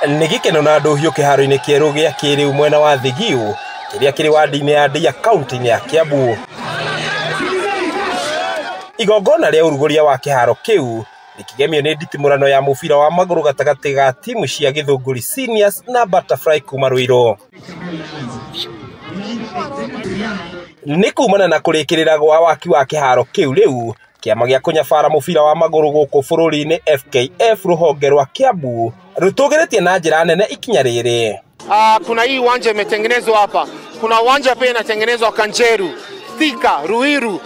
Nĩ gĩkeno na ndũhiũ kĩharo-inĩ kĩerũ gĩa kĩrĩu mwena wa Thigio kĩrĩa kĩrĩ wadi-inĩ ya Ndia kaunti-inĩ ya Kiambu. Igongona rĩa ũrugũria wa kĩharo kĩu rĩkĩgemio nĩ nditimũrano ya mũbira wa magũrũ gatagatĩ ga timu cia Gĩthũngũri Seniors na Butterfly kuma Ruiru. Nĩ kumana na kũrĩkĩrĩra gwa waki wa kĩharo kĩu rĩu, kĩama gĩa kũnyabara mũbira wa magũrũ gũkũ bũrũri-inĩ FKF rũhonge rwa Kiambu rũtũgĩrĩtie na njĩra nene ikinya rĩrĩ. Kuna hii uwanja imetengenezwa hapa. Kuna uwanja pia inatengenezwa Kanjeru, Thika, Ruiru,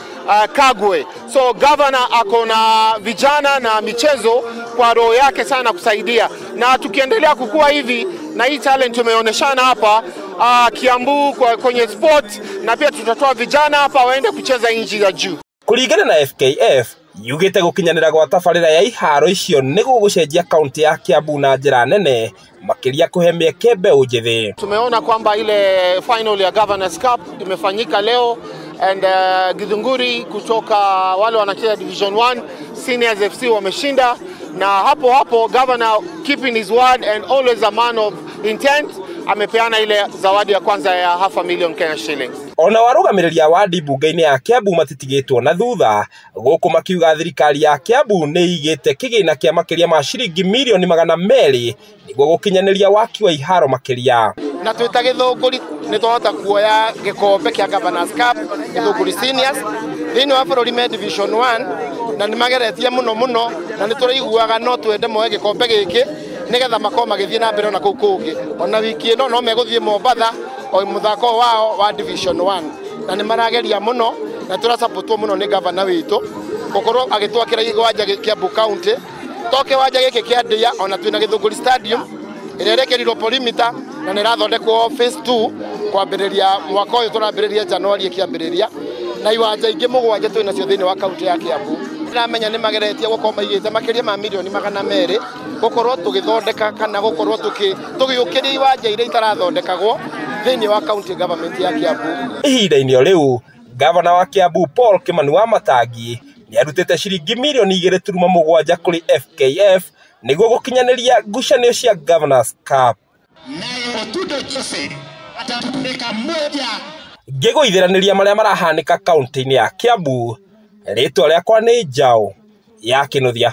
Kagwe. So governor ako na vijana na michezo kwa roho yake sana kusaidia. Na tukiendelea kukua hivi na hii talent tumeoneshana hapa Kiambu kwenye sport, na pia tutatoa vijana hapa waende kucheza nchi za juu. Kũringana na FKF, yugĩte gũkinyanĩra gwa tabarĩra ya iharo icio nĩ gũgũcenjia kaunti ya Kiambu na njĩra nene, makĩria kũhe mĩeke mbeũ njĩthĩ. Tumeona kwamba ile final ya Governors Cup imefanyika leo, and Githunguri kutoka wale wanacheza Division 1 Seniors FC wameshinda, na hapo governor keeping his word and always a man of intent amepeana ile zawadi ya kwanza ya $500,000 Kenya shillings. Ona warũgamĩrĩria wadi mbunge-inĩ ya Kiambu matitigĩtwo na thutha, gũkũ makiuga thirikari ya Kiambu nĩ igĩte kĩgĩna kĩa makĩria ma ciringi milioni 200 nĩguo gũkinyanĩria waki wa iharo makĩria. Na twĩta Gĩthũngũri nĩ twahota kuoya gĩkombe kĩa Governors Cup Gĩthũngũri Seniors thĩinĩ wa bũrũri me Division 1, na nĩ mageretie mũno na nĩ tũraiguaga no twende moe gĩkombe gĩkĩ nĩgetha makorwo magĩthiĩ na mbere na kũu kũngĩ. Ona wiki ĩno no megũthiĩ Mombatha o mũthako wao wa Division 1, na nĩ marageria mũno na tũrasapotwo mũno nĩ governor witũ gũkorwo agĩtwakĩra igwanja Kiambu County. Toke wanja gĩkĩ kĩa Ndia ona twĩna Gĩthũngũri Stadium ĩrĩa ĩrekĩrirwo perimeter na nĩ ĩrathondekwo phase 2 kwambĩrĩria mwaka ũyũ, tũrambĩrĩria January kĩambĩrĩria, na iwanja ingĩ mũgwanja twĩnacio thĩinĩ wa kaunti ya Kiambu. Ndĩramenya nĩ mageretie gũkorwo maigĩte makĩria ma milioni 200 gũkorwo tũgĩthondeka kana gũkorwo tũgĩũkĩria iwanja iria itarathondekagwo thĩinĩ wa county government ya Kiambu. Ihinda-inĩ rĩu, gavana wa Kiambu Paul Kimani Wamatangi nĩ arutĩte ciringi milioni 2.7 kũrĩ FKF nĩguo gũkinyanĩria ngucanio cia Governors Cup. Ngĩgũithĩranĩria marĩa marahanĩka kaunti-inĩ ya Kiambu, rĩtwa rĩakwa nĩ Njaũ ya Kĩnuthia.